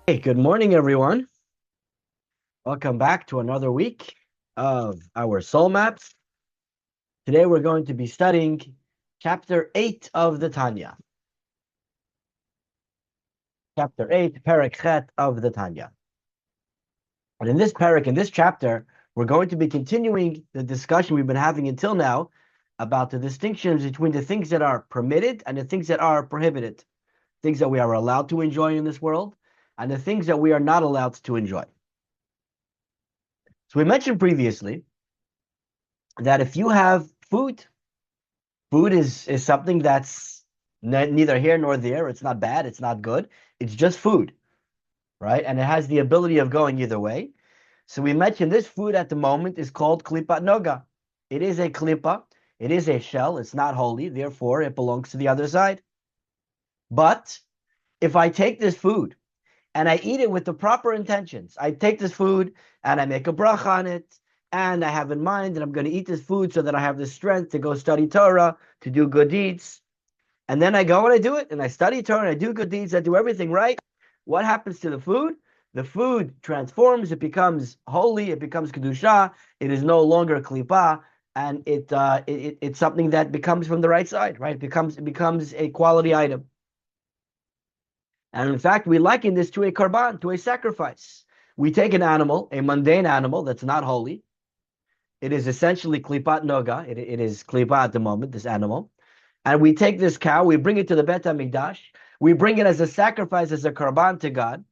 Hey, good morning, everyone. Welcome back to another week of our soul maps. Today we're going to be studying chapter 8 of the Tanya. Chapter 8, Perek Chet of the Tanya. And in this chapter, we're going to be continuing the discussion we've been having until now about the distinctions between the things that are permitted and the things that are prohibited, things that we are allowed to enjoy in this world, and the things that we are not allowed to enjoy. So we mentioned previously that if you have food is something that's neither here nor there. It's not bad. It's not good. It's just food, right? And it has the ability of going either way. So we mentioned this food at the moment is called klipat noga. It is a klipa. It is a shell. It's not holy. Therefore, it belongs to the other side. But if I take this food and I eat it with the proper intentions, I take this food and I make a bracha on it, and I have in mind that I'm going to eat this food so that I have the strength to go study Torah, to do good deeds. And then I go and I do it, and I study Torah, and I do good deeds, I do everything right. What happens to the food? The food transforms, it becomes holy, it becomes kedusha, it is no longer klipa, and it's something that becomes from the right side, right? It becomes a quality item. And in fact, we liken this to a karban, to a sacrifice. We take an animal, a mundane animal that's not holy. It is essentially klipat noga. It is klipa at the moment, this animal. And we take this cow, we bring it to the Bet HaMikdash, we bring it as a sacrifice, as a karban to God,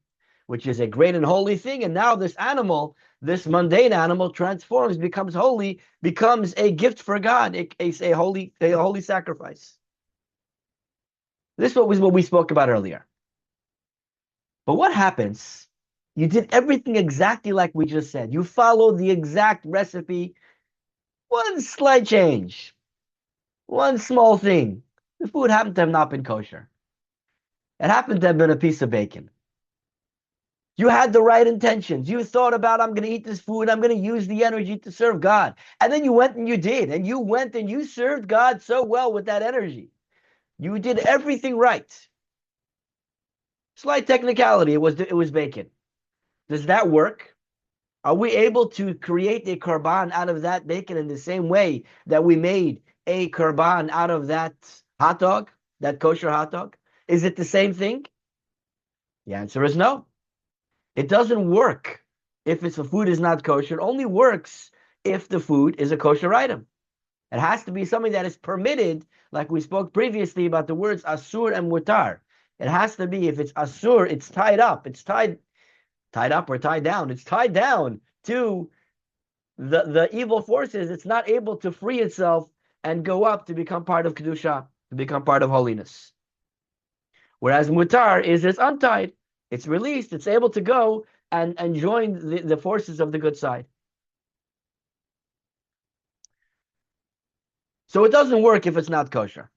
which is a great and holy thing. And now this animal, this mundane animal, transforms, becomes holy, becomes a gift for God, a holy sacrifice. This was what we spoke about earlier. But what happens? You did everything exactly like we just said. You followed the exact recipe. One slight change, one small thing. The food happened to have not been kosher. It happened to have been a piece of bacon. You had the right intentions. You thought about, I'm going to eat this food. I'm going to use the energy to serve God. And then you went and you did. And you went and you served God so well with that energy. You did everything right. Slight technicality. It was bacon. Does that work? Are we able to create a korban out of that bacon in the same way that we made a korban out of that hot dog, that kosher hot dog? Is it the same thing? The answer is no. It doesn't work if the food is not kosher. It only works if the food is a kosher item. It has to be something that is permitted, like we spoke previously about the words asur and mutar. It has to be, if it's asur, it's tied up. It's tied up or tied down. It's tied down to the evil forces. It's not able to free itself and go up to become part of kedusha, to become part of holiness. Whereas mutar is it's untied, it's released, it's able to go and join the forces of the good side. So it doesn't work if it's not kosher.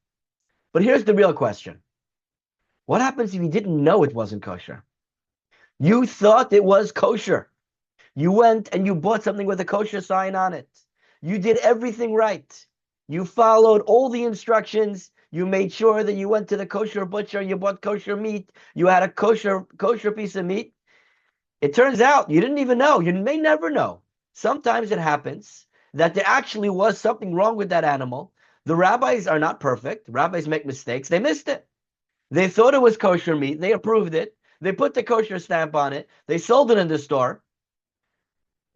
But here's the real question. What happens if you didn't know it wasn't kosher? You thought it was kosher. You went and you bought something with a kosher sign on it. You did everything right. You followed all the instructions. You made sure that you went to the kosher butcher, you bought kosher meat, you had a kosher piece of meat. It turns out you didn't even know. You may never know. Sometimes it happens that there actually was something wrong with that animal. The rabbis are not perfect. Rabbis make mistakes. They missed it. They thought it was kosher meat. They approved it. They put the kosher stamp on it. They sold it in the store.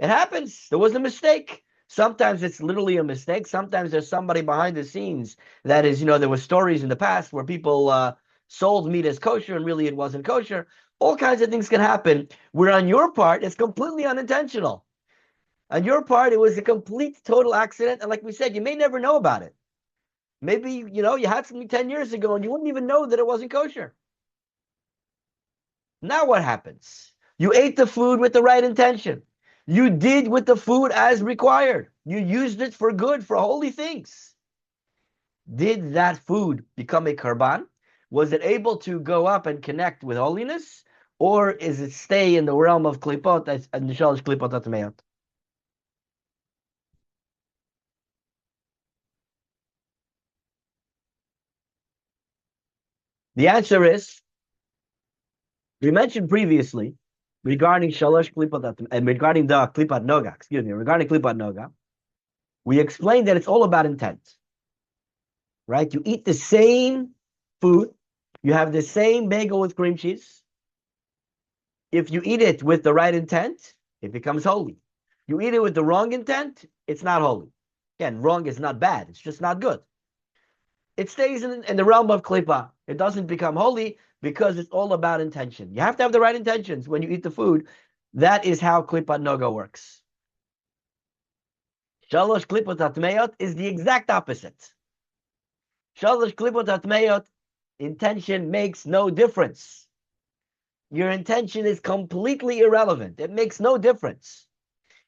It happens. There was a mistake. Sometimes it's literally a mistake. Sometimes there's somebody behind the scenes that is, there were stories in the past where people sold meat as kosher and really it wasn't kosher. All kinds of things can happen where on your part, it's completely unintentional. On your part, it was a complete, total accident. And like we said, you may never know about it. Maybe, you had something 10 years ago and you wouldn't even know that it wasn't kosher. Now what happens? You ate the food with the right intention. You did with the food as required. You used it for good, for holy things. Did that food become a karban? Was it able to go up and connect with holiness? Or is it stay in the realm of klipot and the shalosh klipot atmeot? The answer is We mentioned previously regarding Shalosh Klipat and regarding the Klipat Noga, regarding Klipat Noga, we explained that it's all about intent. Right? You eat the same food, you have the same bagel with cream cheese. If you eat it with the right intent, it becomes holy. You eat it with the wrong intent, it's not holy. Again, wrong is not bad, it's just not good. It stays in the realm of klipa. It doesn't become holy because it's all about intention. You have to have the right intentions when you eat the food. That is how klipa noga works. Shalosh klipot atmeyot is the exact opposite. Shalosh klipot atmeyot, intention makes no difference. Your intention is completely irrelevant. It makes no difference.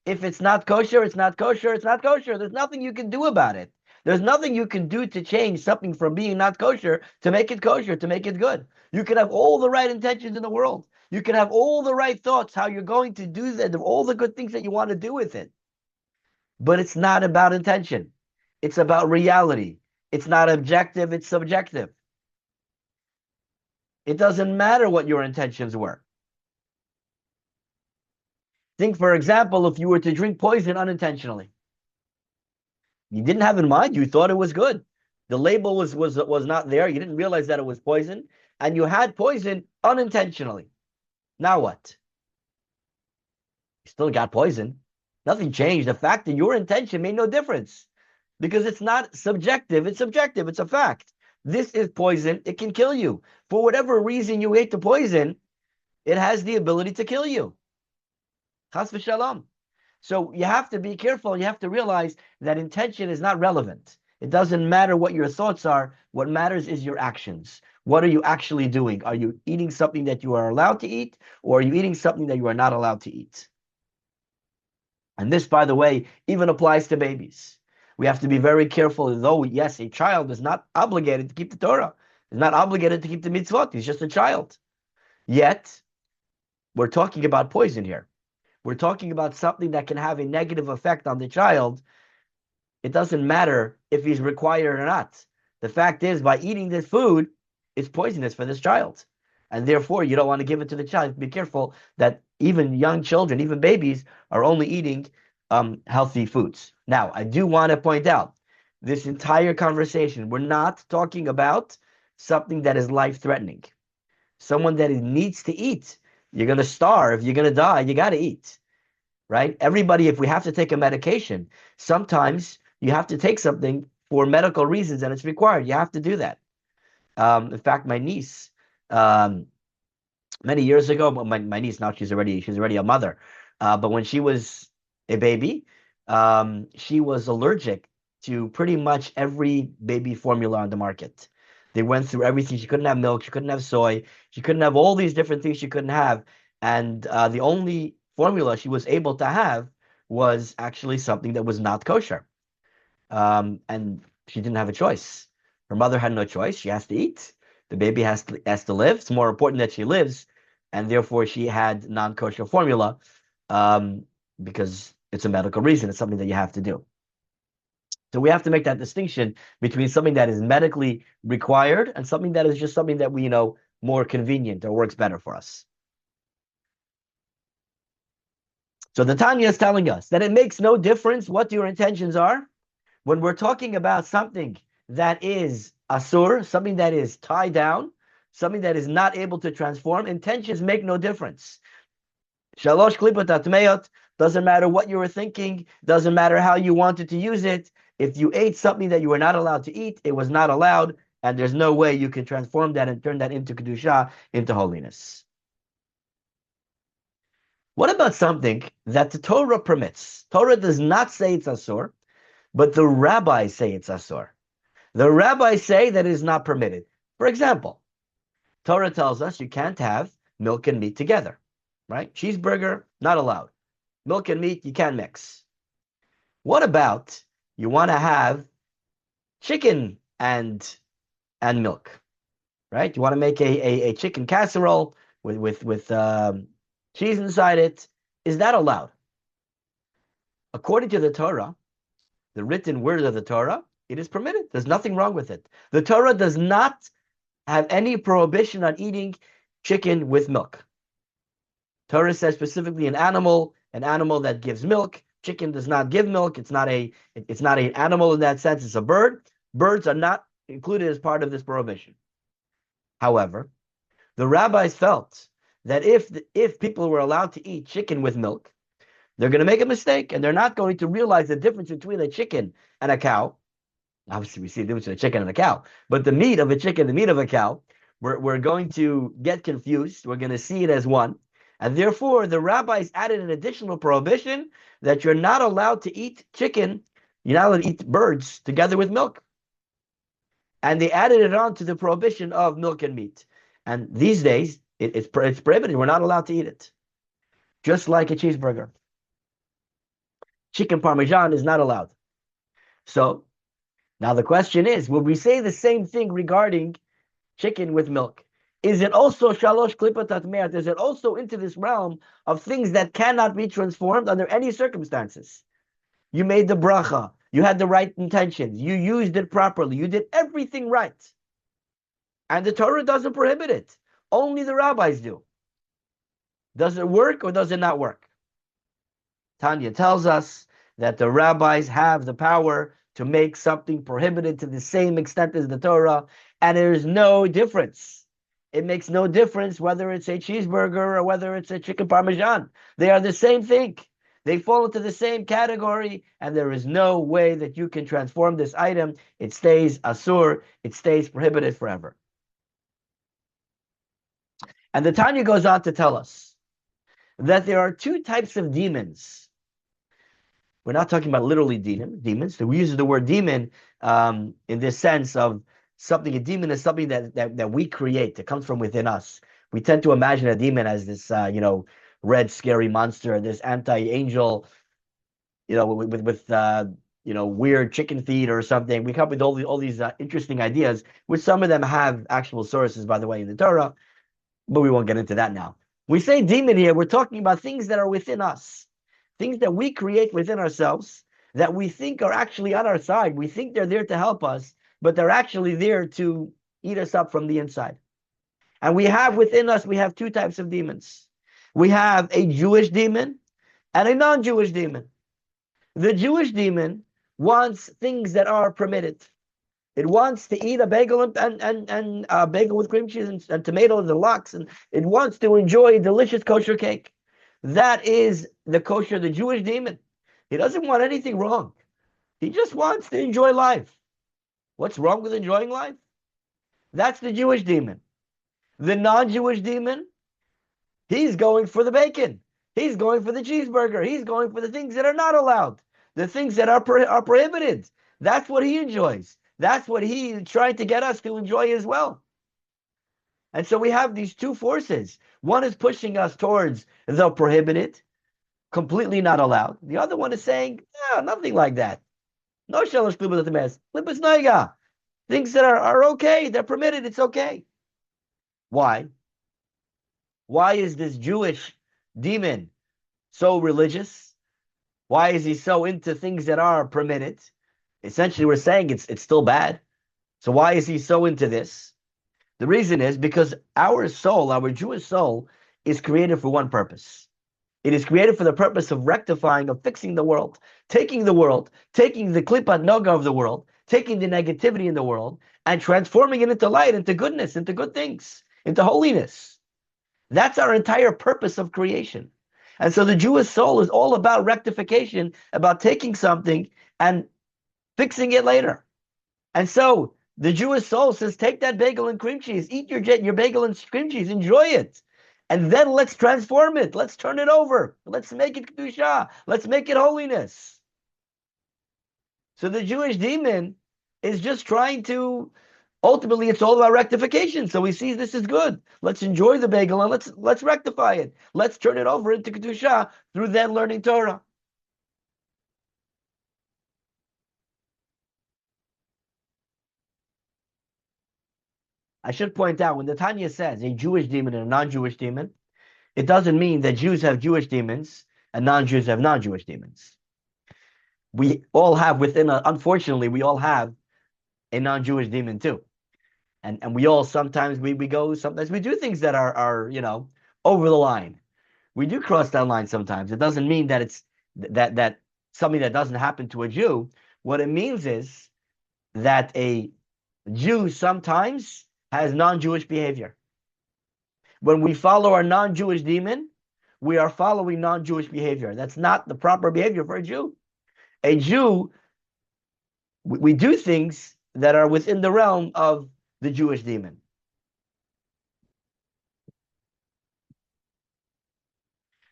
If it's not kosher, it's not kosher, it's not kosher. There's nothing you can do about it. There's nothing you can do to change something from being not kosher to make it kosher, to make it good. You can have all the right intentions in the world. You can have all the right thoughts, how you're going to do that, all the good things that you want to do with it. But it's not about intention. It's about reality. It's not objective, it's subjective. It doesn't matter what your intentions were. Think, for example, if you were to drink poison unintentionally. You didn't have in mind, you thought it was good. The label was not there. You didn't realize that it was poison, and you had poison unintentionally. Now what? You still got poison. Nothing changed. The fact that your intention made no difference because it's not subjective. It's subjective. It's a fact. This is poison. It can kill you. For whatever reason you ate the poison, it has the ability to kill you. Chas v'shalom. So you have to be careful. You have to realize that intention is not relevant. It doesn't matter what your thoughts are. What matters is your actions. What are you actually doing? Are you eating something that you are allowed to eat, or are you eating something that you are not allowed to eat? And this, by the way, even applies to babies. We have to be very careful, though, yes, a child is not obligated to keep the Torah. He's not obligated to keep the mitzvot. He's just a child. Yet, we're talking about poison here. We're talking about something that can have a negative effect on the child. It doesn't matter if he's required or not. The fact is, by eating this food, it's poisonous for this child. And therefore, you don't want to give it to the child. Be careful that even young children, even babies, are only eating healthy foods. Now, I do want to point out, this entire conversation, we're not talking about something that is life-threatening. Someone that needs to eat. You're going to starve. You're going to die. You got to eat, right? Everybody, if we have to take a medication, sometimes you have to take something for medical reasons and it's required. You have to do that. In fact, my niece, many years ago, my niece now, she's already a mother. But when she was a baby, she was allergic to pretty much every baby formula on the market. They went through everything. She couldn't have milk. She couldn't have soy. She couldn't have all these different things she couldn't have. And the only formula she was able to have was actually something that was not kosher. And she didn't have a choice. Her mother had no choice. She has to eat. The baby has to live. It's more important that she lives. And therefore, she had non-kosher formula because it's a medical reason. It's something that you have to do. So we have to make that distinction between something that is medically required and something that is just something that we more convenient or works better for us. So the Tanya is telling us that it makes no difference what your intentions are. When we're talking about something that is asur, something that is tied down, something that is not able to transform, intentions make no difference. Shalosh klipot atmeyot, doesn't matter what you were thinking, doesn't matter how you wanted to use it. If you ate something that you were not allowed to eat, it was not allowed, and there's no way you can transform that and turn that into kedusha, into holiness. What about something that the Torah permits? Torah does not say it's asur, but the rabbis say it's asur. The rabbis say that it is not permitted. For example, Torah tells us you can't have milk and meat together, right? Cheeseburger, not allowed. Milk and meat, you can't mix. What about you want to have chicken and milk, right? You want to make a chicken casserole with cheese inside it. Is that allowed? According to the Torah, the written word of the Torah, it is permitted. There's nothing wrong with it. The Torah does not have any prohibition on eating chicken with milk. Torah says specifically an animal that gives milk. Chicken does not give milk. It's not an animal in that sense. It's a bird. Birds are not included as part of this prohibition. However, the rabbis felt that if people were allowed to eat chicken with milk, they're going to make a mistake and they're not going to realize the difference between a chicken and a cow. Obviously, we see the difference between a chicken and a cow, but the meat of a chicken, the meat of a cow, we're going to get confused. We're going to see it as one. And therefore, the rabbis added an additional prohibition that you're not allowed to eat chicken, you're not allowed to eat birds together with milk. And they added it on to the prohibition of milk and meat. And these days, it's prohibited. We're not allowed to eat it. Just like a cheeseburger. Chicken Parmesan is not allowed. So, now the question is, will we say the same thing regarding chicken with milk? Is it also shalosh klipat tatmeat? Is it also into this realm of things that cannot be transformed under any circumstances? You made the bracha. You had the right intentions. You used it properly. You did everything right. And the Torah doesn't prohibit it. Only the rabbis do. Does it work or does it not work? Tanya tells us that the rabbis have the power to make something prohibited to the same extent as the Torah, and there is no difference. It makes no difference whether it's a cheeseburger or whether it's a chicken parmesan. They are the same thing. They fall into the same category, and there is no way that you can transform this item. It stays asur, it stays prohibited forever. And the Tanya goes on to tell us that there are two types of demons. We're not talking about literally demons. So we use the word demon in this sense of something. A demon is something that we create, that comes from within us. We tend to imagine a demon as this, red, scary monster, this anti-angel, with weird chicken feet or something. We come up with all these interesting ideas, which some of them have actual sources, by the way, in the Torah, but we won't get into that now. We say demon here, we're talking about things that are within us. Things that we create within ourselves that we think are actually on our side. We think they're there to help us, but they're actually there to eat us up from the inside. And we have within us, we have two types of demons. We have a Jewish demon and a non-Jewish demon. The Jewish demon wants things that are permitted. It wants to eat a bagel and a bagel with cream cheese and tomatoes and lox, and it wants to enjoy delicious kosher cake. That is the Jewish demon. He doesn't want anything wrong. He just wants to enjoy life. What's wrong with enjoying life? That's the Jewish demon. The non-Jewish demon, he's going for the bacon. He's going for the cheeseburger. He's going for the things that are not allowed. The things that are prohibited. That's what he enjoys. That's what he's trying to get us to enjoy as well. And so we have these two forces. One is pushing us towards the prohibited, completely not allowed. The other one is saying, no, nothing like that. No shalosh klipas tatemeas. Klipas noiga. Things that are okay, they're permitted, it's okay. Why? Why is this Jewish demon so religious? Why is he so into things that are permitted? Essentially, we're saying it's still bad. So why is he so into this? The reason is because our soul, our Jewish soul, is created for one purpose. It is created for the purpose of rectifying, of fixing the world, taking the klipat noga of the world, taking the negativity in the world, and transforming it into light, into goodness, into good things, into holiness. That's our entire purpose of creation. And so the Jewish soul is all about rectification, about taking something and fixing it later. And so the Jewish soul says, take that bagel and cream cheese, eat your bagel and cream cheese, enjoy it. And then let's transform it. Let's turn it over. Let's make it kedusha. Let's make it holiness. So the Jewish demon is just trying to, ultimately it's all about rectification. So he sees this is good. Let's enjoy the bagel and let's rectify it. Let's turn it over into kedusha through then learning Torah. I should point out, when the Tanya says a Jewish demon and a non-Jewish demon, it doesn't mean that Jews have Jewish demons and non-Jews have non-Jewish demons. We all have unfortunately, we all have a non-Jewish demon too. And we all sometimes we do things that are over the line. We do cross that line sometimes. It doesn't mean that it's that something that doesn't happen to a Jew. What it means is that a Jew sometimes has non-Jewish behavior. When we follow our non-Jewish demon, we are following non-Jewish behavior. That's not the proper behavior for a Jew. A Jew, we do things that are within the realm of the Jewish demon.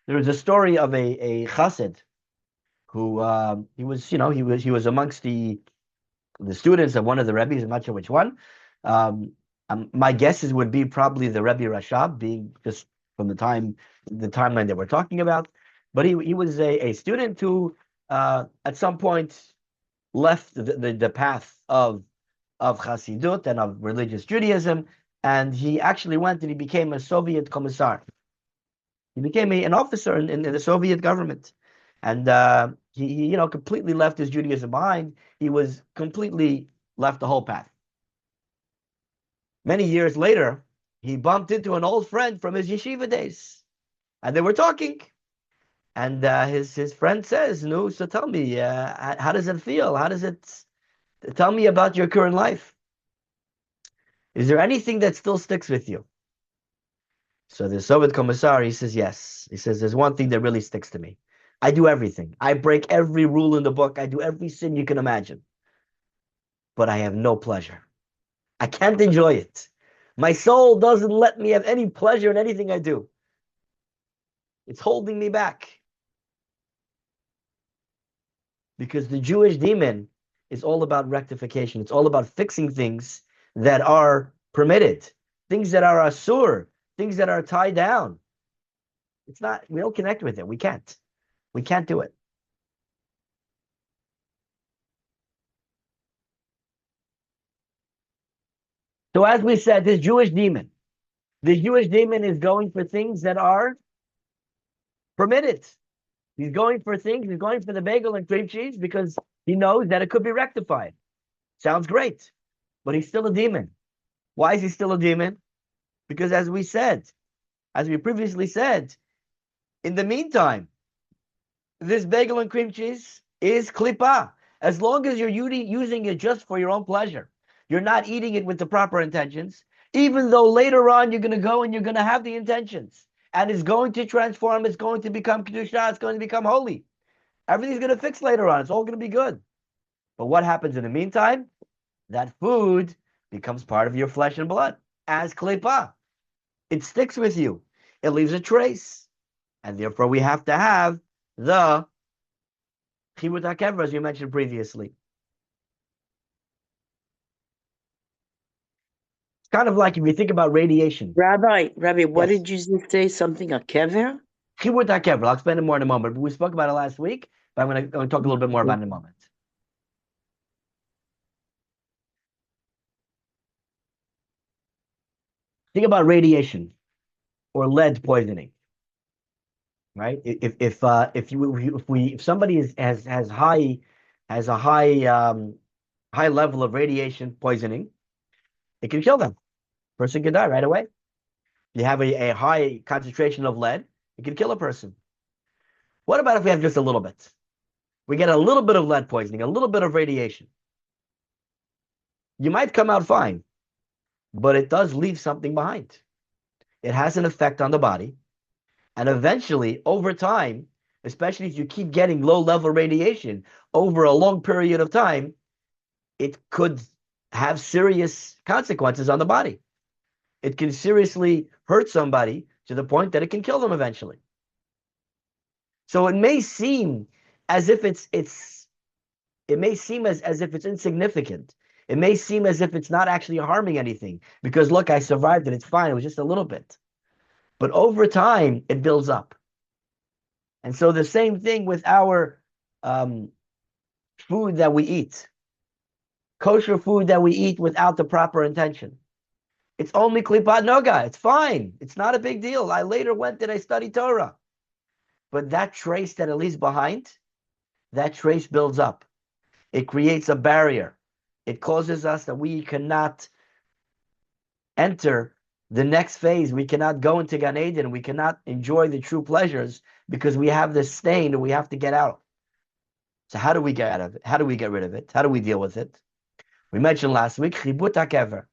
There was a story of a chassid who he was amongst the students of one of the Rebbes. I'm not sure which one. My guesses would be probably the Rebbe Rashab, being just from the timeline that we're talking about. But he was a student who at some point left the path of Chassidut and of religious Judaism, and he actually went and he became a Soviet commissar. He became an officer in the Soviet government, and he completely left his Judaism behind. He was completely left the whole path. Many years later, he bumped into an old friend from his yeshiva days, and they were talking. And his friend says, "No, so tell me, how does it feel? How does it? Tell me about your current life. Is there anything that still sticks with you?" So the Soviet commissar, he says, yes. He says, there's one thing that really sticks to me. I do everything. I break every rule in the book. I do every sin you can imagine. But I have no pleasure. I can't enjoy it. My soul doesn't let me have any pleasure in anything I do. It's holding me back. Because the Jewish demon is all about rectification. It's all about fixing things that are permitted, things that are asur, things that are tied down. It's not, we don't connect with it. We can't. We can't do it. So as we said, this Jewish demon is going for things that are permitted. He's going for the bagel and cream cheese because he knows that it could be rectified. Sounds great, but he's still a demon. Why is he still a demon? Because as we previously said, in the meantime, this bagel and cream cheese is klipa. As long as you're using it just for your own pleasure, you're not eating it with the proper intentions, even though later on you're going to go and you're going to have the intentions, and it's going to transform, it's going to become kedusha, it's going to become holy. Everything's going to fix later on. It's all going to be good. But what happens in the meantime? That food becomes part of your flesh and blood as klipa. It sticks with you. It leaves a trace. And therefore we have to have the chibur hakever, as you mentioned previously. It's kind of like if you think about radiation. Rabbi, what did you say? Something, a kever? Chibur hakever. I'll explain it more in a moment. But we spoke about it last week, but I'm going to talk a little bit more about it in a moment. Think about radiation or lead poisoning, right? If somebody has a high level of radiation poisoning, it can kill them. Person can die right away. You have a high concentration of lead, it can kill a person. What about if we have just a little bit? We get a little bit of lead poisoning, a little bit of radiation. You might come out fine, but it does leave something behind. It has an effect on the body. And eventually, over time, especially if you keep getting low-level radiation over a long period of time, it could have serious consequences on the body. It can seriously hurt somebody to the point that it can kill them eventually. So it may seem as if it's insignificant. It may seem as if it's not actually harming anything because look, I survived it. It's fine. It was just a little bit. But over time, it builds up. And so the same thing with our food that we eat. Kosher food that we eat without the proper intention. It's only klipat noga. It's fine. It's not a big deal. I later went and I studied Torah. But that trace that it leaves behind, that trace builds up. It creates a barrier. It causes us that we cannot enter the next phase, we cannot go into Gan Eden, we cannot enjoy the true pleasures because we have this stain that we have to get out. So how do we get out of it? How do we get rid of it? How do we deal with it? We mentioned last week, Chibut HaKever.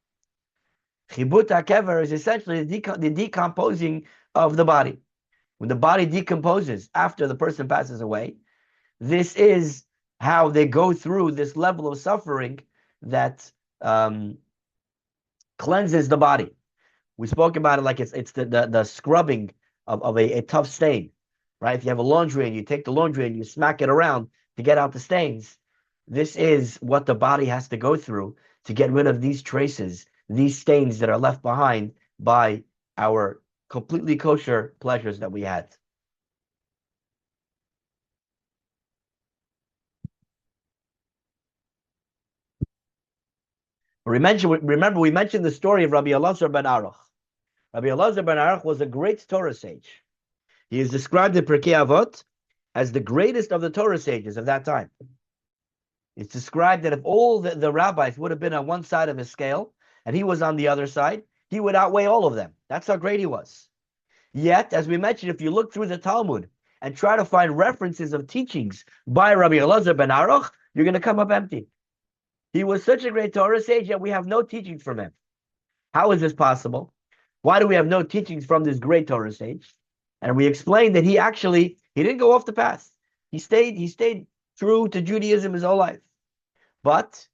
Chibut HaKever is essentially the decomposing of the body. When the body decomposes after the person passes away, this is how they go through this level of suffering that cleanses the body. We spoke about it like it's the scrubbing of a tough stain, right? If you have a laundry and you take the laundry and you smack it around to get out the stains, this is what the body has to go through to get rid of these traces, these stains that are left behind by our completely kosher pleasures that we had. Remember, we mentioned the story of Rabbi Elazar ben Aruch. Rabbi Elazar ben Aruch was a great Torah sage. He is described in Pirkei Avot as the greatest of the Torah sages of that time. It's described that if all the rabbis would have been on one side of his scale and he was on the other side, he would outweigh all of them. That's how great he was. Yet, as we mentioned, if you look through the Talmud and try to find references of teachings by Rabbi Elazar ben Aruch, you're going to come up empty. He was such a great Torah sage, yet we have no teachings from him. How is this possible? Why do we have no teachings from this great Torah sage? And we explained that he didn't go off the path. He stayed true to Judaism his whole life. But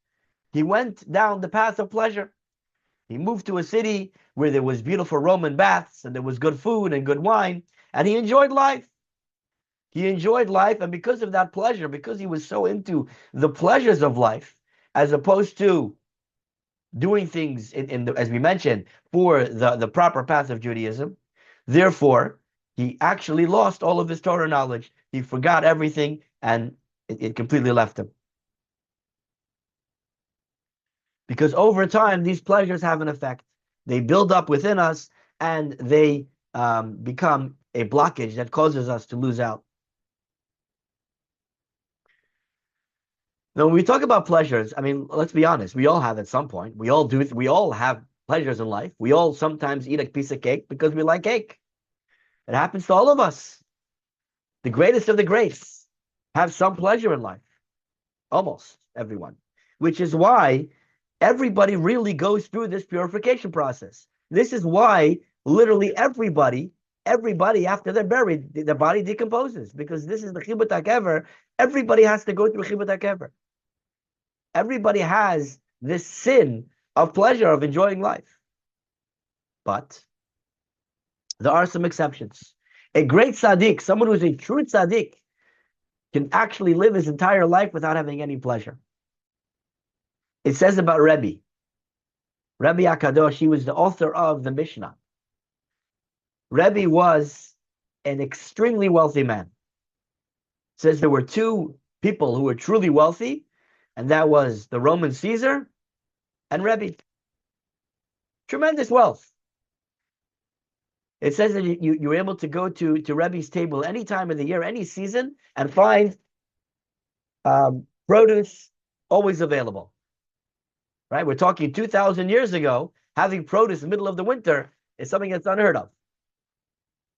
he went down the path of pleasure. He moved to a city where there was beautiful Roman baths and there was good food and good wine, and he enjoyed life. He enjoyed life, and because of that pleasure, because he was so into the pleasures of life, as opposed to doing things as we mentioned, for the proper path of Judaism, therefore, he actually lost all of his Torah knowledge. He forgot everything, and it completely left him. Because over time, these pleasures have an effect. They build up within us, and they become a blockage that causes us to lose out. Now, when we talk about pleasures, I mean, let's be honest. We all have at some point. We all have pleasures in life. We all sometimes eat a piece of cake because we like cake. It happens to all of us. The greatest of the greats have some pleasure in life. Almost everyone. Which is why everybody really goes through this purification process. This is why literally everybody after they're buried, their body decomposes. Because this is the Chibut HaKever. Everybody has to go through Chibut HaKever. Everybody has this sin of pleasure, of enjoying life. But there are some exceptions. A great tzaddik, someone who's a true tzaddik, can actually live his entire life without having any pleasure. It says about Rabbi HaKadosh, he was the author of the Mishnah. Rabbi was an extremely wealthy man. It says there were two people who were truly wealthy, and that was the Roman Caesar and Rabbi. Tremendous wealth. It says that you were able to go to Rebbe's table any time of the year, any season, and find produce always available. Right? We're talking 2,000 years ago. Having produce in the middle of the winter is something that's unheard of.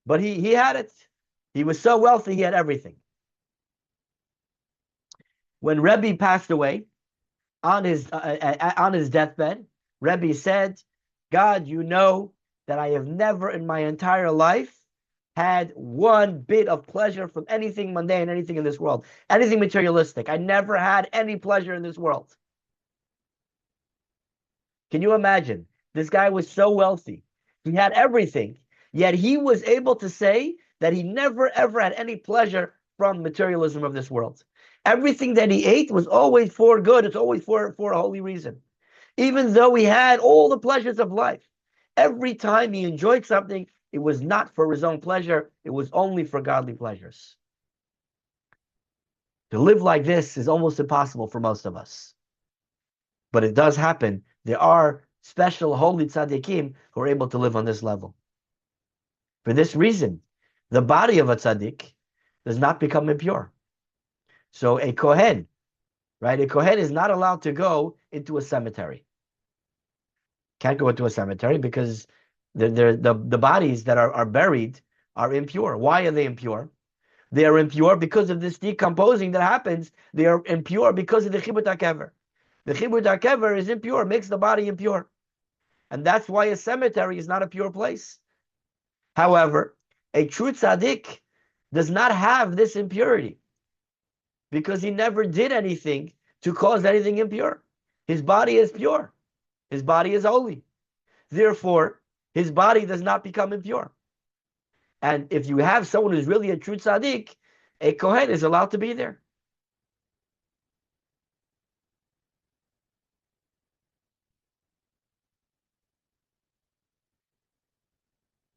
But he had it. He was so wealthy, he had everything. When Rebbe passed away on his deathbed, Rebbe said, God, you know that I have never in my entire life had one bit of pleasure from anything mundane, anything in this world, anything materialistic. I never had any pleasure in this world. Can you imagine? This guy was so wealthy. He had everything, yet he was able to say that he never ever had any pleasure from materialism of this world. Everything that he ate was always for good. It's always for a holy reason. Even though he had all the pleasures of life, every time he enjoyed something, it was not for his own pleasure. It was only for godly pleasures. To live like this is almost impossible for most of us. But it does happen. There are special holy tzaddikim who are able to live on this level. For this reason, the body of a tzaddik does not become impure. So a kohen, right? A kohen is not allowed to go into a cemetery. Can't go into a cemetery because The bodies that are buried are impure. Why are they impure? They are impure because of this decomposing that happens. They are impure because of the chibut hakever. The chibut hakever is impure, makes the body impure. And that's why a cemetery is not a pure place. However, a true tzaddik does not have this impurity because he never did anything to cause anything impure. His body is pure. His body is holy. Therefore, his body does not become impure. And if you have someone who's really a true tzaddik, a kohen is allowed to be there.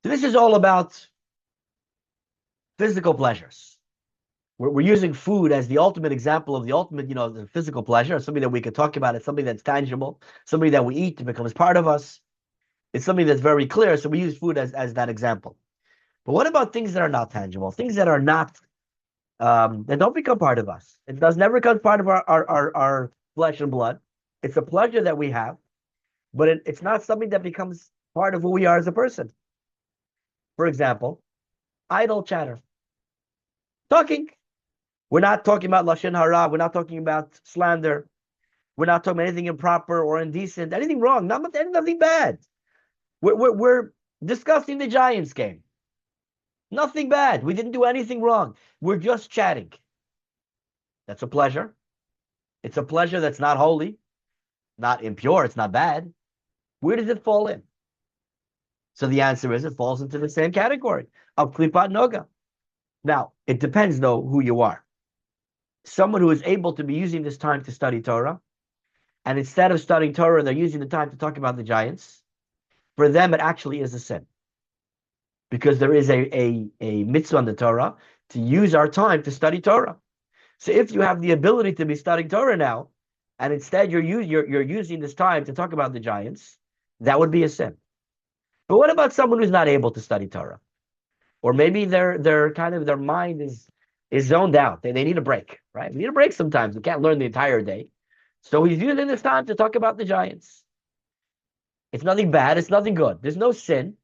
So this is all about physical pleasures. We're using food as the ultimate example of the ultimate, the physical pleasure, something that we could talk about. It's something that's tangible, something that we eat, it becomes part of us. It's something that's very clear, so we use food as that example. But what about things that are not tangible, things that are not, that don't become part of us? It does never become part of our flesh and blood. It's a pleasure that we have, but it's not something that becomes part of who we are as a person. For example, idle chatter. Talking. We're not talking about lashon hara. We're not talking about slander. We're not talking about anything improper or indecent, anything wrong, nothing bad. We're discussing the Giants game. Nothing bad. We didn't do anything wrong. We're just chatting. That's a pleasure. It's a pleasure that's not holy, not impure. It's not bad. Where does it fall in? So the answer is it falls into the same category of klipat noga. Now, it depends, though, who you are. Someone who is able to be using this time to study Torah, and instead of studying Torah, they're using the time to talk about the Giants, for them it actually is a sin. Because there is a mitzvah in the Torah to use our time to study Torah. So if you have the ability to be studying Torah now, and instead you're using this time to talk about the Giants, that would be a sin. But what about someone who's not able to study Torah? Or maybe their mind is zoned out. They need a break, right? We need a break sometimes. We can't learn the entire day. So he's using this time to talk about the Giants. It's nothing bad. It's nothing good. There's no sin,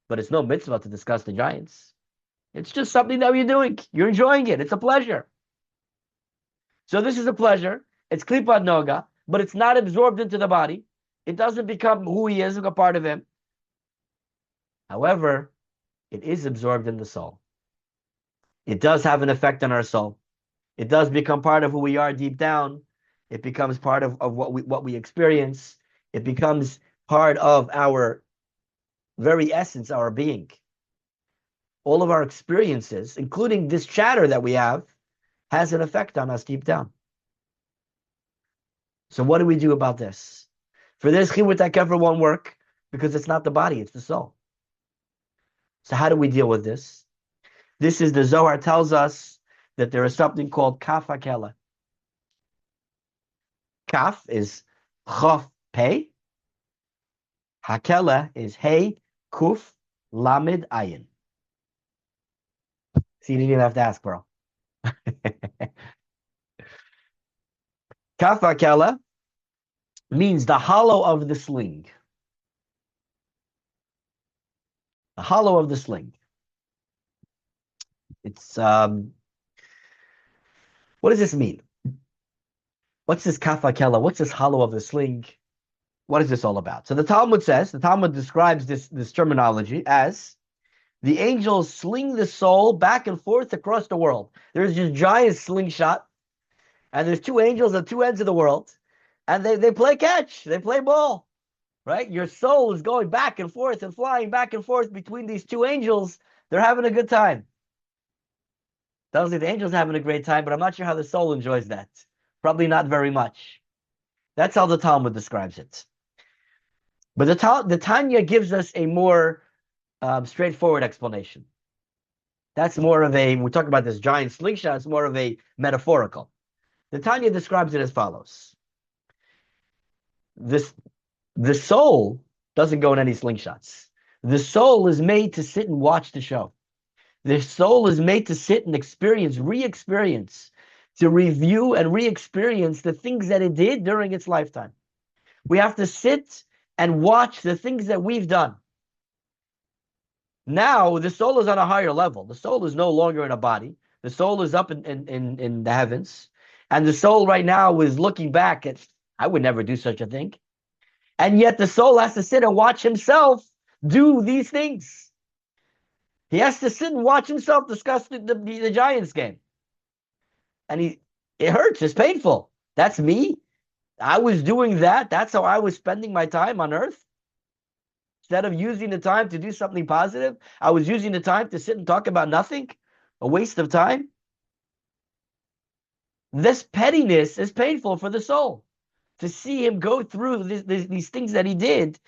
but it's no mitzvah to discuss the Giants. It's just something that you're doing. You're enjoying it. It's a pleasure. So this is a pleasure. It's klipat noga, but it's not absorbed into the body. It doesn't become who he is, a part of him. However, it is absorbed in the soul. It does have an effect on our soul. It does become part of who we are deep down. It becomes part of what we experience. It becomes part of our very essence, our being. All of our experiences, including this chatter that we have, has an effect on us deep down. So what do we do about this? For this, chibut hakever won't work because it's not the body, it's the soul. So how do we deal with this? This is the Zohar tells us that there is something called kaf hakela. Kaf is chof pei. Hakela is hey kuf lamed ayin. See, you didn't even have to ask, bro. Kaf hakela means the hollow of the sling. The hollow of the sling. It's what does this mean? What's this kaf hakela? What's this hollow of the sling? What is this all about? So the Talmud describes this terminology as the angels sling the soul back and forth across the world. There's this giant slingshot, and there's two angels at two ends of the world, and they play catch, they play ball, right? Your soul is going back and forth and flying back and forth between these two angels. They're having a good time. Tells you the angel's having a great time, but I'm not sure how the soul enjoys that. Probably not very much. That's how the Talmud describes it. But the Tanya gives us a more straightforward explanation. That's more of a, when we talk about this giant slingshot, it's more of a metaphorical. The Tanya describes it as follows. The soul doesn't go in any slingshots. The soul is made to sit and watch the show. The soul is made to sit and re-experience, to review and re-experience the things that it did during its lifetime. We have to sit and watch the things that we've done. Now the soul is on a higher level. The soul is no longer in a body. The soul is up in the heavens. And the soul right now is looking back at, I would never do such a thing. And yet the soul has to sit and watch himself do these things. He has to sit and watch himself discuss the Giants game. And it hurts. It's painful. That's me. I was doing that. That's how I was spending my time on earth. Instead of using the time to do something positive, I was using the time to sit and talk about nothing, a waste of time. This pettiness is painful for the soul. To see him go through these things that he did,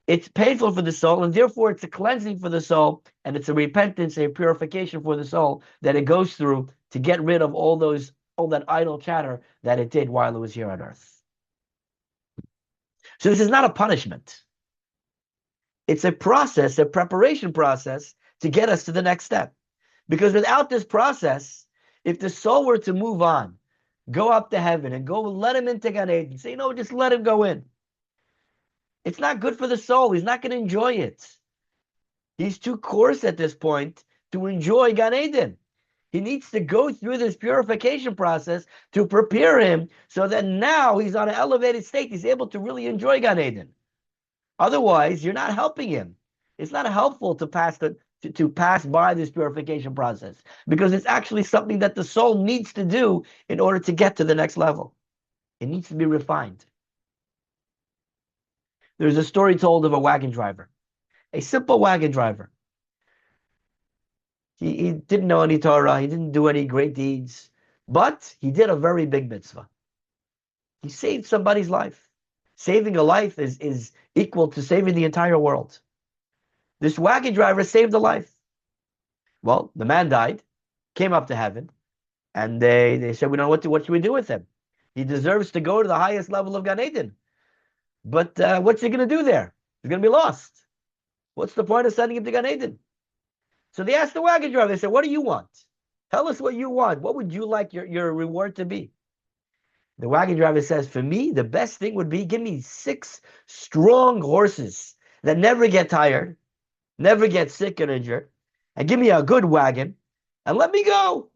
it's painful for the soul, and therefore it's a cleansing for the soul, and it's a repentance, a purification for the soul that it goes through to get rid of all that idle chatter that it did while it was here on earth. So this is not a punishment. It's a process, a preparation process to get us to the next step. Because without this process, if the soul were to move on, go up to heaven and go let him into Gan Eden, say, no, just let him go in. It's not good for the soul. He's not going to enjoy it. He's too coarse at this point to enjoy Gan Eden. He needs to go through this purification process to prepare him so that now he's on an elevated state. He's able to really enjoy Gan Eden. Otherwise, you're not helping him. It's not helpful to pass by this purification process because it's actually something that the soul needs to do in order to get to the next level. It needs to be refined. There's a story told of a wagon driver, a simple wagon driver. He didn't know any Torah. He didn't do any great deeds, but he did a very big mitzvah. He saved somebody's life. Saving a life is equal to saving the entire world. This wagon driver saved a life. Well, the man died, came up to heaven, and they said, we don't know what should we do with him? He deserves to go to the highest level of Gan Eden. But what's he going to do there? He's going to be lost. What's the point of sending him to Gan Eden? So they asked the wagon driver, they said, what do you want? Tell us what you want. What would you like your reward to be? The wagon driver says, for me, the best thing would be, give me 6 strong horses that never get tired, never get sick and injured, and give me a good wagon, and let me go.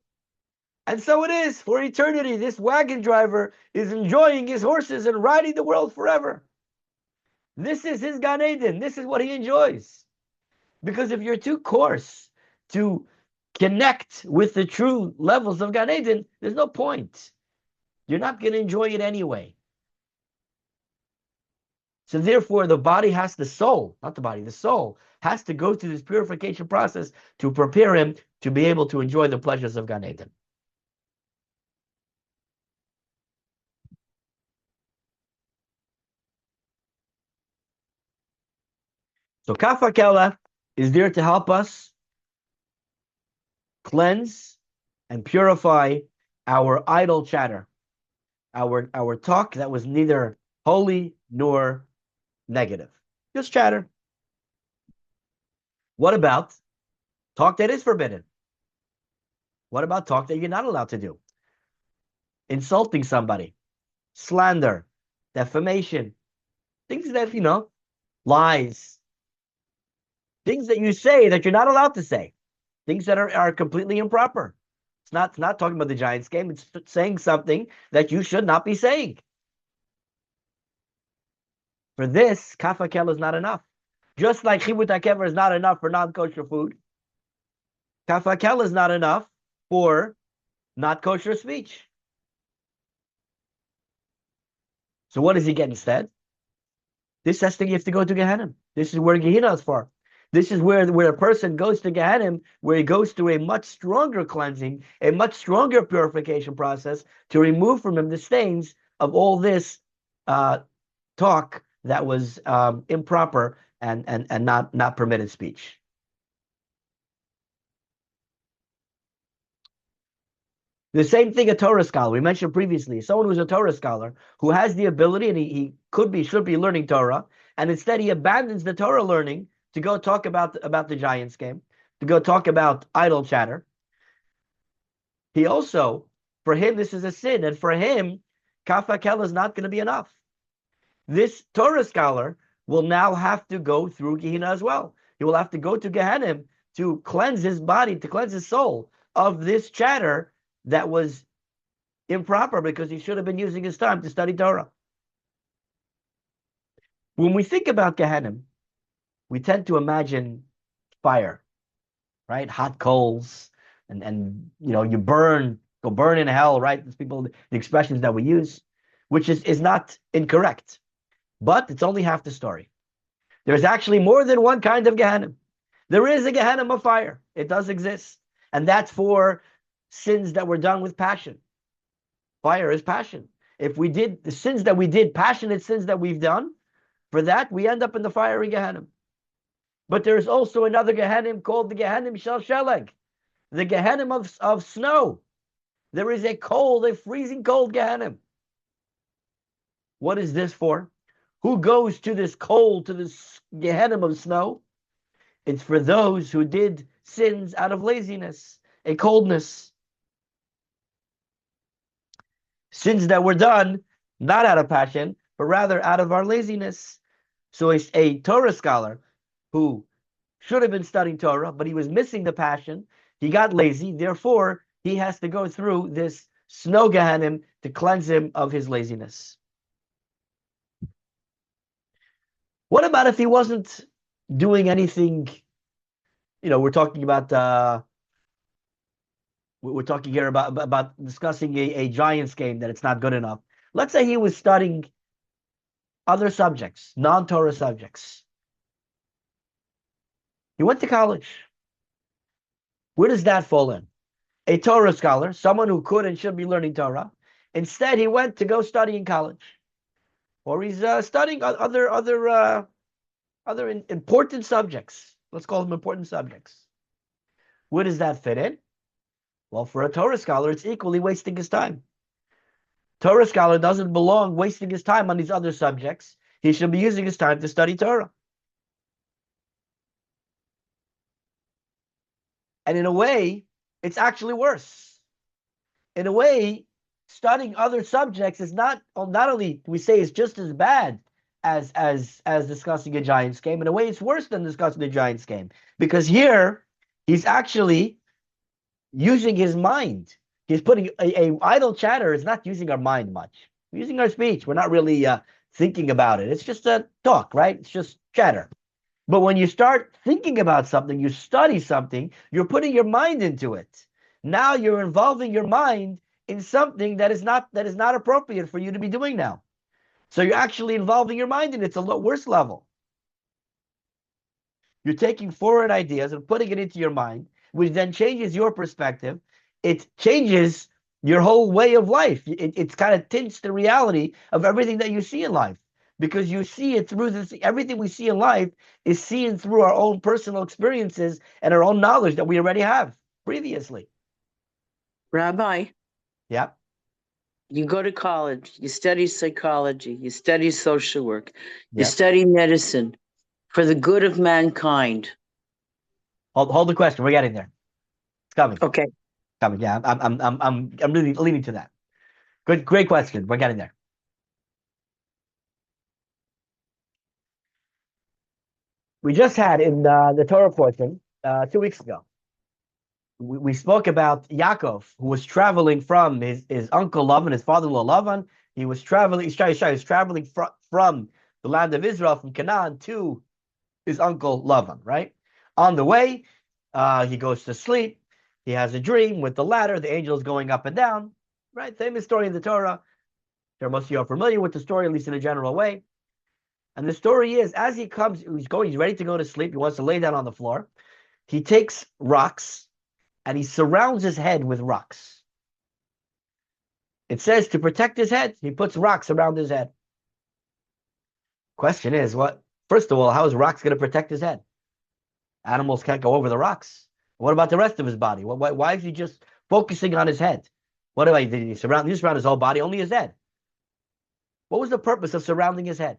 And so it is for eternity. This wagon driver is enjoying his horses and riding the world forever. This is his Gan Eden. This is what he enjoys. Because if you're too coarse to connect with the true levels of Gan Eden, there's no point. You're not going to enjoy it anyway. So therefore, the soul has to go through this purification process to prepare him to be able to enjoy the pleasures of Gan Eden. So Kaf HaKelef is there to help us cleanse and purify our idle chatter, our talk that was neither holy nor negative, just chatter. What about talk that is forbidden? What about talk that you're not allowed to do? Insulting somebody, slander, defamation, things that, lies, things that you say that you're not allowed to say, things that are completely improper. It's not talking about the Giants game. It's saying something that you should not be saying. For this, Kaf HaKelef is not enough. Just like Chibut HaKever is not enough for non-kosher food, Kaf HaKelef is not enough for not kosher speech. So what does he get instead? This has to, you have to go to Gehenna. This is where Gehenna is for. This is where a person goes to Gehenna, where he goes through a much stronger cleansing, a much stronger purification process to remove from him the stains of all this talk that was improper and not permitted speech. The same thing a Torah scholar, we mentioned previously, someone who's a Torah scholar who has the ability and he should be learning Torah, and instead he abandons the Torah learning to go talk about the Giants game, to go talk about idle chatter. He also, for him, this is a sin, and for him, Kaf HaKelef is not going to be enough. This Torah scholar will now have to go through Gehenna as well. He will have to go to Gehenna to cleanse his body, to cleanse his soul of this chatter that was improper because he should have been using his time to study Torah. When we think about Gehenna, we tend to imagine fire, right? Hot coals, and you go burn in hell, right? These people, the expressions that we use, which is not incorrect, but it's only half the story. There's actually more than one kind of Gehenna. There is a Gehenna of fire. It does exist. And that's for sins that were done with passion. Fire is passion. If we did the sins that we did, passionate sins that we've done, for that, we end up in the fiery Gehenna. But there's also another Gehenna called the Gehenna Shel Sheleg, the Gehenna of snow. There is a freezing cold Gehenna. What is this for? Who goes to this cold, to this Gehenna of snow? It's for those who did sins out of laziness, a coldness. Sins that were done not out of passion, but rather out of our laziness. So a Torah scholar who should have been studying Torah, but he was missing the passion, he got lazy, therefore he has to go through this snow Gehenna to cleanse him of his laziness. What about if he wasn't doing anything? We're talking about we're talking here about discussing a Giants game that it's not good enough. Let's say he was studying other subjects, non-Torah subjects. He went to college. Where does that fall in? A Torah scholar, someone who could and should be learning Torah. Instead, he went to go study in college, or he's studying other important subjects. Let's call them important subjects. Where does that fit in? Well, for a Torah scholar, it's equally wasting his time. Torah scholar doesn't belong wasting his time on these other subjects. He should be using his time to study Torah. And in a way, it's actually worse. In a way, studying other subjects is not only we say it's just as bad as discussing a Giants game. In a way, it's worse than discussing a Giants game, because here he's actually using his mind. He's putting a idle chatter is not using our mind much. We're using our speech. We're not really thinking about it. It's just a talk, right? It's just chatter. But when you start thinking about something, you study something, you're putting your mind into it. Now you're involving your mind in something that is not appropriate for you to be doing now. So you're actually involving your mind in it. It's a worse level. You're taking foreign ideas and putting it into your mind, which then changes your perspective. It changes your whole way of life. It's kind of tints the reality of everything that you see in life, because you see it through this. Everything we see in life is seen through our own personal experiences and our own knowledge that we already have previously. Rabbi, Yeah. you go to college, you study psychology, you study social work, you Yeah. study medicine for the good of mankind. Hold the question. We're getting there. It's coming. Okay. Coming. Yeah. I'm really leaning to that. Great question. We're getting there. We just had in the Torah portion 2 weeks ago. We spoke about Yaakov, who was traveling from his uncle Lavan, his father-in-law Lavan. He was traveling. He was traveling from the land of Israel, from Canaan, to his uncle Lavan. Right on the way, he goes to sleep. He has a dream with the ladder. The angel is going up and down. Right, famous story in the Torah. Most of you are familiar with the story, at least in a general way. And the story is, as he comes, he's ready to go to sleep. He wants to lay down on the floor. He takes rocks and he surrounds his head with rocks. It says to protect his head, he puts rocks around his head. Question is, first of all, how is rocks going to protect his head? Animals can't go over the rocks. What about the rest of his body? Why is he just focusing on his head? Did he surround his whole body, only his head? What was the purpose of surrounding his head?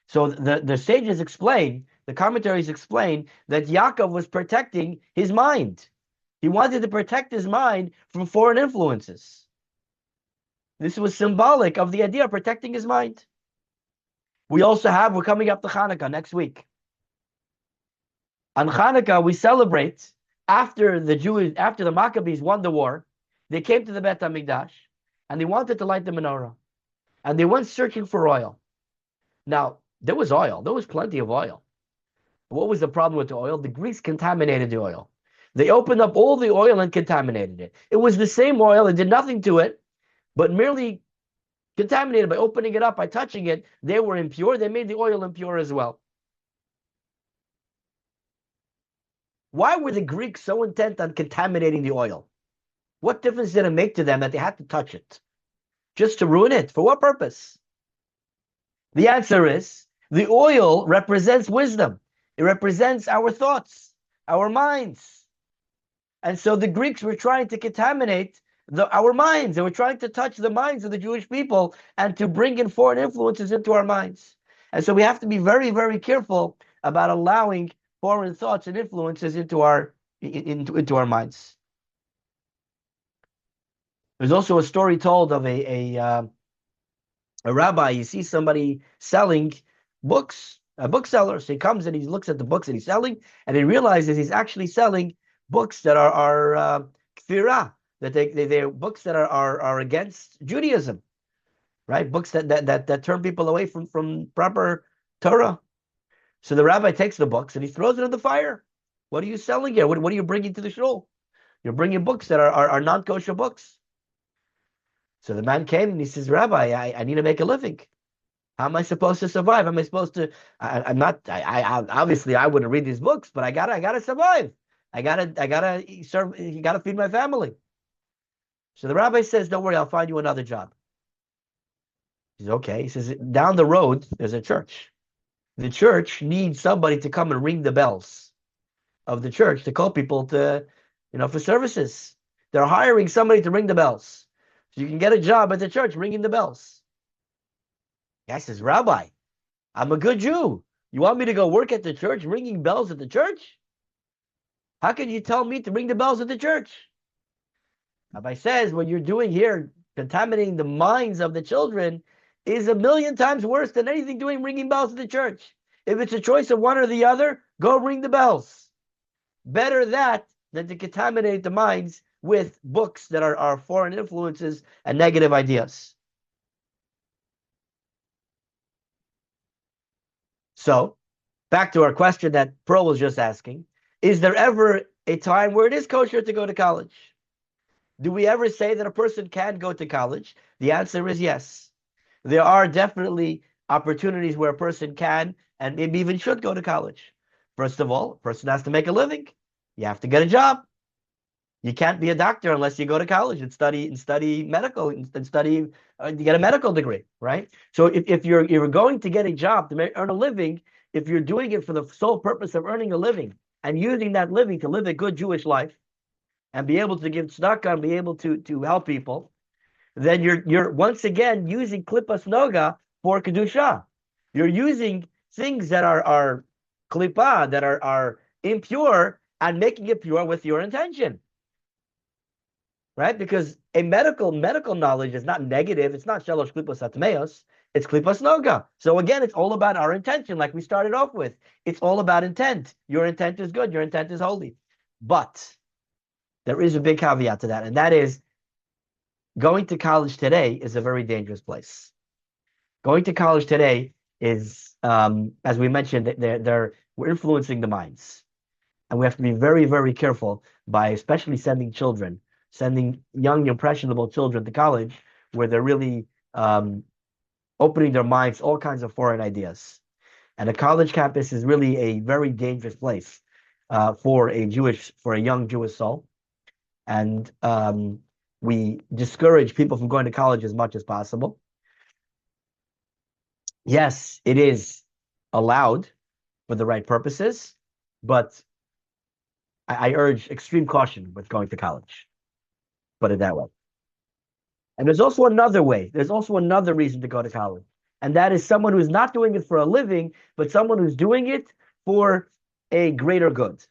So the sages explain, the commentaries explain, that Yaakov was protecting his mind. He wanted to protect his mind from foreign influences. This was symbolic of the idea of protecting his mind. We're coming up to Hanukkah next week. On Hanukkah, we celebrate after the Maccabees won the war, they came to the Bet HaMikdash and they wanted to light the menorah. And they went searching for oil. Now, there was oil. There was plenty of oil. What was the problem with the oil? The Greeks contaminated the oil. They opened up all the oil and contaminated it. It was the same oil. It did nothing to it, but merely contaminated by opening it up, by touching it. They were impure. They made the oil impure as well. Why were the Greeks so intent on contaminating the oil? What difference did it make to them that they had to touch it? Just to ruin it? For what purpose? The answer is the oil represents wisdom. It represents our thoughts, our minds. And so the Greeks were trying to contaminate our minds. They were trying to touch the minds of the Jewish people and to bring in foreign influences into our minds. And so we have to be very, very careful about allowing foreign thoughts and influences into our minds. There's also a story told of a rabbi. You see somebody selling books, a bookseller. So he comes and he looks at the books that he's selling, and he realizes he's actually selling books that are kfirah, that they're books that are against Judaism, right? Books that turn people away from proper Torah. So the rabbi takes the books and he throws it in the fire. What are you selling here? What are you bringing to the shul? You're bringing books that are non-kosher books. So the man came and he says, Rabbi, I need to make a living. How am I supposed to survive? Am I supposed to? I'm not. I obviously I wouldn't read these books, but I gotta survive. I gotta serve. You gotta feed my family. So the rabbi says, "Don't worry, I'll find you another job." He says, "Okay." He says, "Down the road, there's a church. The church needs somebody to come and ring the bells of the church to call people to, for services. They're hiring somebody to ring the bells, so you can get a job at the church ringing the bells." The guy says, "Rabbi, I'm a good Jew. You want me to go work at the church ringing bells at the church? How can you tell me to ring the bells at the church?" Rabbi says, what you're doing here, contaminating the minds of the children, is 1,000,000 times worse than anything doing ringing bells at the church. If it's a choice of one or the other, go ring the bells. Better that than to contaminate the minds with books that are foreign influences and negative ideas. So, back to our question that Pearl was just asking, is there ever a time where it is kosher to go to college? Do we ever say that a person can go to college? The answer is yes. There are definitely opportunities where a person can and maybe even should go to college. First of all, a person has to make a living. You have to get a job. You can't be a doctor unless you go to college and study medical and study to get a medical degree, right? So if you're going to get a job to earn a living, if you're doing it for the sole purpose of earning a living and using that living to live a good Jewish life and be able to give tzedakah and be able to help people, then you're once again using klippas noga for kedusha. You're using things that are klippah, that are impure, and making it pure with your intention. Right? Because a medical knowledge is not negative. It's not shalosh klipos atmeos. It's klipos noga. So again, it's all about our intention, like we started off with. It's all about intent. Your intent is good. Your intent is holy. But there is a big caveat to that, and that is going to college today is a very dangerous place. Going to college today is, as we mentioned, we're influencing the minds. And we have to be very, very careful by especially sending young, impressionable children to college where they're really opening their minds, all kinds of foreign ideas. And a college campus is really a very dangerous place for a young Jewish soul. And we discourage people from going to college as much as possible. Yes, it is allowed for the right purposes, but I urge extreme caution with going to college. Put it that way. And there's also another way. There's also another reason to go to college. And that is someone who's not doing it for a living, but someone who's doing it for a greater good.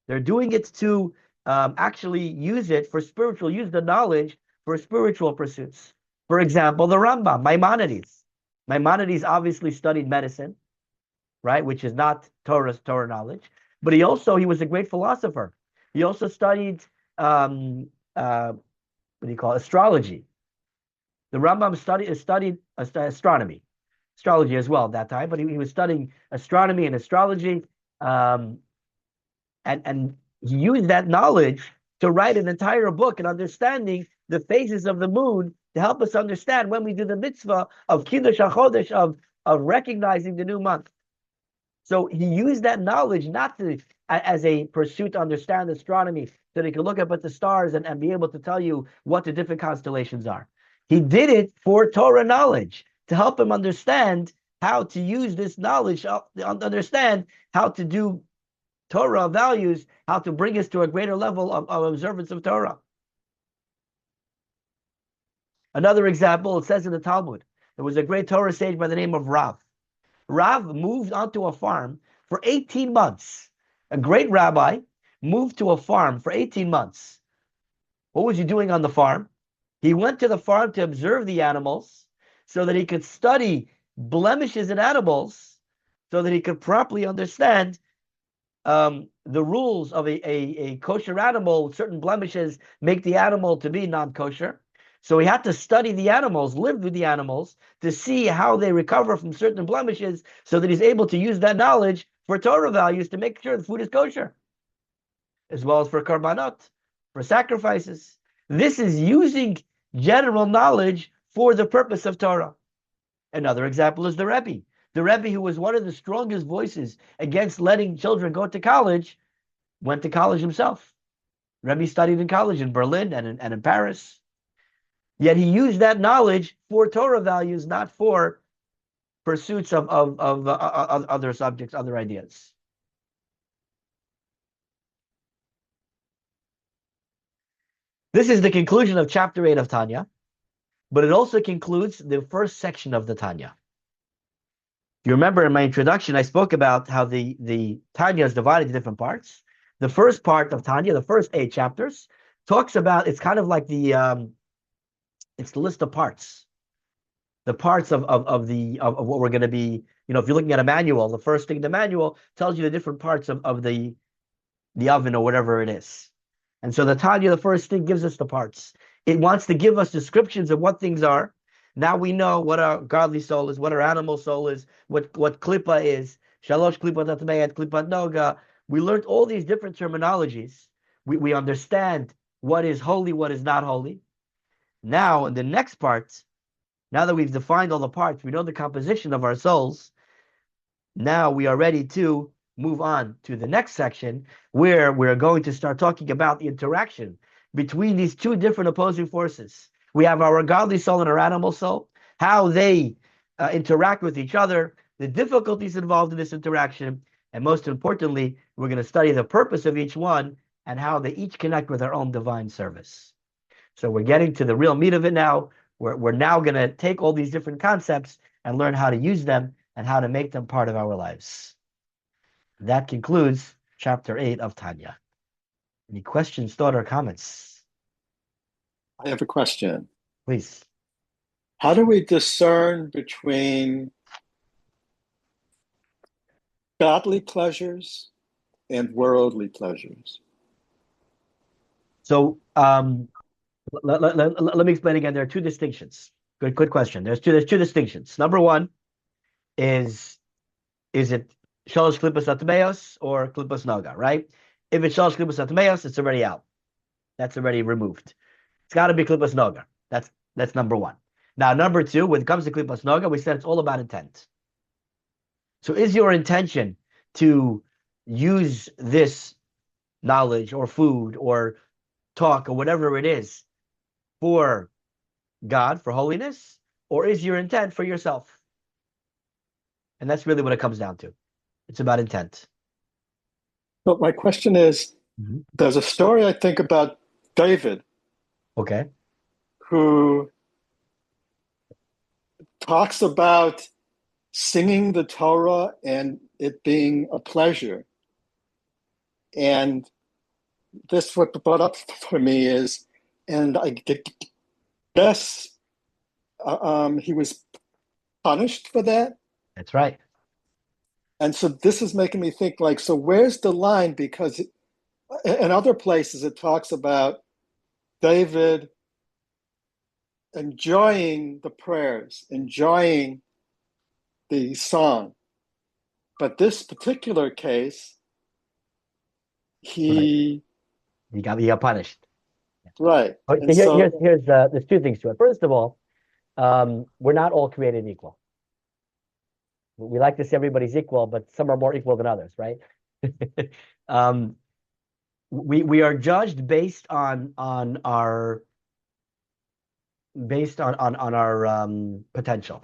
They're doing it to actually use the knowledge for spiritual pursuits. For example, the Rambam, Maimonides. Maimonides obviously studied medicine, right? Which is not Torah knowledge. But he was a great philosopher. He also studied what do you call it? Astrology. The Rambam studied astronomy, astrology as well at that time, but he was studying astronomy and astrology, um, and he used that knowledge to write an entire book and understanding the phases of the moon to help us understand when we do the mitzvah of Kiddush HaChodesh, of recognizing the new month. So he used that knowledge not to as a pursuit to understand astronomy, so that he could look up at the stars and be able to tell you what the different constellations are. He did it for Torah knowledge to help him understand how to use this knowledge, to understand how to do Torah values, how to bring us to a greater level of observance of Torah. Another example, it says in the Talmud, there was a great Torah sage by the name of Rav. Rav moved onto a farm for 18 months. A great rabbi moved to a farm for 18 months. What was he doing on the farm? He went to the farm to observe the animals so that he could study blemishes in animals, so that he could properly understand the rules of a kosher animal. Certain blemishes make the animal to be non-kosher. So he had to study the animals, live with the animals, to see how they recover from certain blemishes, so that he's able to use that knowledge for Torah values to make sure the food is kosher, as well as for karbanot, for sacrifices. This is using general knowledge for the purpose of Torah. Another example is the Rebbe. The Rebbe, who was one of the strongest voices against letting children go to college, went to college himself. Rebbe studied in college in Berlin and in Paris. Yet he used that knowledge for Torah values, not for pursuits of other subjects, other ideas. This is the conclusion of chapter 8 of Tanya, but it also concludes the first section of the Tanya. You remember in my introduction, I spoke about how the Tanya is divided into different parts. The first part of Tanya, the first 8 chapters, talks about, it's kind of like it's the list of parts. The parts of what we're going to be, if you're looking at a manual, the first thing in the manual tells you the different parts of the oven or whatever it is. And so the Tanya, the first thing, gives us the parts. It wants to give us descriptions of what things are. Now we know what our godly soul is, what our animal soul is, what klippa is, shalosh klippa tatmeet, klippa noga. We learned all these different terminologies. We understand what is holy, what is not holy. Now, in the next part, now that we've defined all the parts, we know the composition of our souls, now we are ready to move on to the next section, where we're going to start talking about the interaction between these two different opposing forces. We have our godly soul and our animal soul, how they interact with each other, the difficulties involved in this interaction, and most importantly, we're going to study the purpose of each one and how they each connect with their own divine service. So we're getting to the real meat of it now. We're now going to take all these different concepts and learn how to use them and how to make them part of our lives. That concludes chapter 8 of Tanya. Any questions, thoughts, or comments? I have a question. Please. How do we discern between godly pleasures and worldly pleasures? So let me explain again. There are two distinctions. Good question. There's two distinctions. Number one is it shalosh klippos atmeos or klippos noga, right? If it's shalosh klippos atmeos, it's already out. That's already removed. It's got to be klippos noga. That's number one. Now, number two, when it comes to klippos noga, we said it's all about intent. So is your intention to use this knowledge or food or talk or whatever it is for God, for holiness, or is your intent for yourself? And that's really what it comes down to. It's about intent. But my question is, there's a story I think about David, okay, who talks about singing the Torah and it being a pleasure. And this what brought up for me is, and I guess he was punished for that. That's right. And so this is making me think like, so where's the line? Because in other places it talks about David enjoying the prayers, enjoying the song. But this particular case, he He got punished. right. Okay, And so there's two things to it. First of all, we're not all created equal. We like to say everybody's equal, but some are more equal than others, right? um, we are judged based on our potential,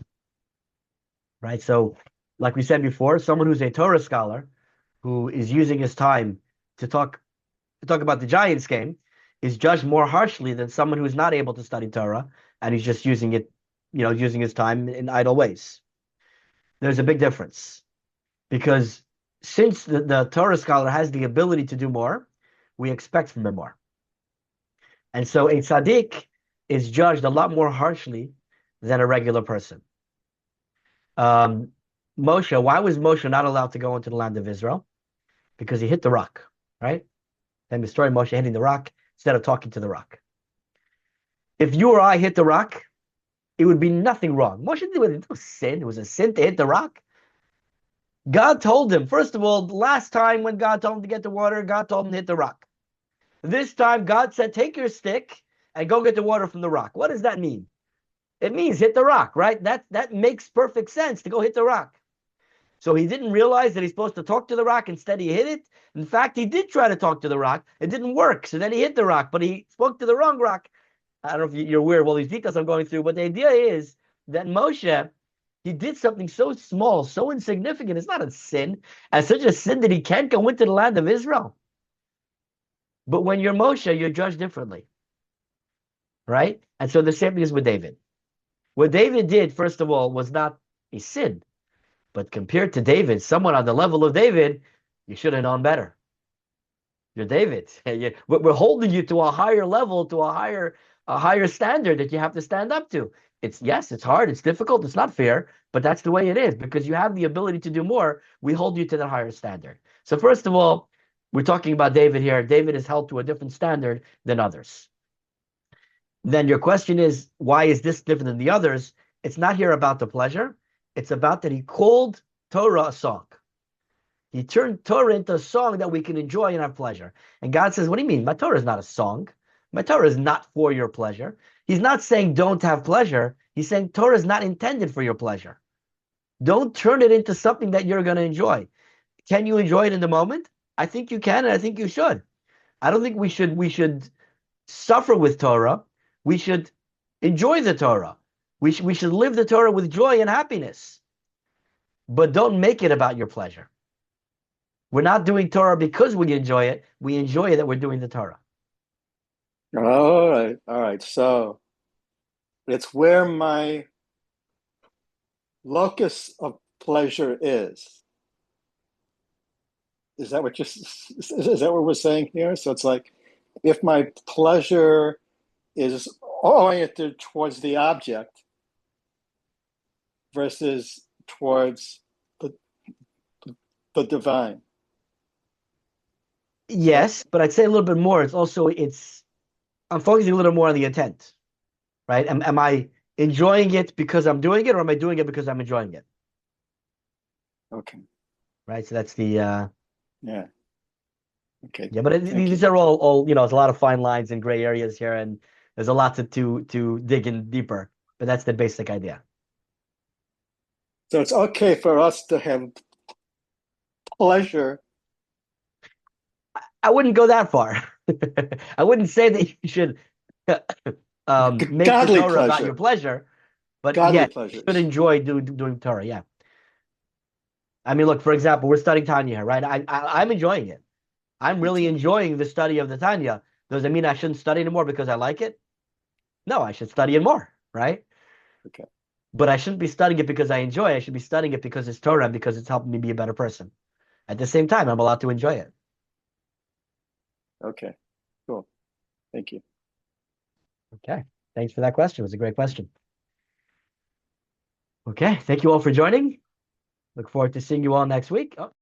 right? So, like we said before, someone who's a Torah scholar who is using his time to talk about the Giants game is judged more harshly than someone who's not able to study Torah and he's just using it, using his time in idle ways. There's a big difference because since the Torah scholar has the ability to do more, we expect from him more. And so a tzaddik is judged a lot more harshly than a regular person. Moshe, why was Moshe not allowed to go into the land of Israel? Because he hit the rock, right? And the story of Moshe hitting the rock instead of talking to the rock. If you or I hit the rock, it would be nothing wrong. Moshe didn't do no sin. It was a sin to hit the rock. God told him, first of all, last time when God told him to get the water, God told him to hit the rock. This time, God said, take your stick and go get the water from the rock. What does that mean? It means hit the rock, right? That makes perfect sense to go hit the rock. So he didn't realize that he's supposed to talk to the rock. Instead, he hit it. In fact, he did try to talk to the rock. It didn't work. So then he hit the rock, but he spoke to the wrong rock. I don't know if you're aware of all these details I'm going through, but the idea is that Moshe, he did something so small, so insignificant. It's not a sin, as such a sin that he can't go into the land of Israel. But when you're Moshe, you're judged differently, right? And so the same thing is with David. What David did, first of all, was not a sin. But compared to David, someone on the level of David, you should have known better. You're David. We're holding you to a higher level, to a higher standard that you have to stand up to. It's hard, it's difficult, it's not fair, but that's the way it is because you have the ability to do more. We hold you to that higher standard. So first of all, we're talking about David here. David is held to a different standard than others. Then your question is, why is this different than the others? It's not here about the pleasure. It's about that he called Torah a song. He turned Torah into a song that we can enjoy and have pleasure. And God says, what do you mean? My Torah is not a song. My Torah is not for your pleasure. He's not saying don't have pleasure. He's saying Torah is not intended for your pleasure. Don't turn it into something that you're going to enjoy. Can you enjoy it in the moment? I think you can, and I think you should. I don't think we should suffer with Torah. We should enjoy the Torah. We should live the Torah with joy and happiness. But don't make it about your pleasure. We're not doing Torah because we enjoy it. We enjoy it that we're doing the Torah. all right. So it's where my locus of pleasure is. Is that what we're saying here? So it's like if my pleasure is oriented towards the object versus towards the divine. Yes, but I'd say a little bit more. I'm focusing a little more on the intent, right? Am I enjoying it because I'm doing it, or am I doing it because I'm enjoying it? Okay. Right. So that's the Yeah. Okay. yeah. But these are all there's a lot of fine lines and gray areas here, and there's a lot to dig in deeper. But that's the basic idea. So it's okay for us to have pleasure. I wouldn't go that far. I wouldn't say that you should make the Torah about your pleasure, but yeah, you should enjoy doing Torah. Yeah. I mean, look, for example, we're studying Tanya here, right? I'm enjoying it. I'm really enjoying the study of the Tanya. Does it mean I shouldn't study anymore because I like it? No, I should study it more, right? Okay. But I shouldn't be studying it because I enjoy it. I should be studying it because it's Torah and because it's helping me be a better person. At the same time, I'm allowed to enjoy it. Okay, cool. Thank you. Okay, thanks for that question. It was a great question. Okay, thank you all for joining. Look forward to seeing you all next week. Oh,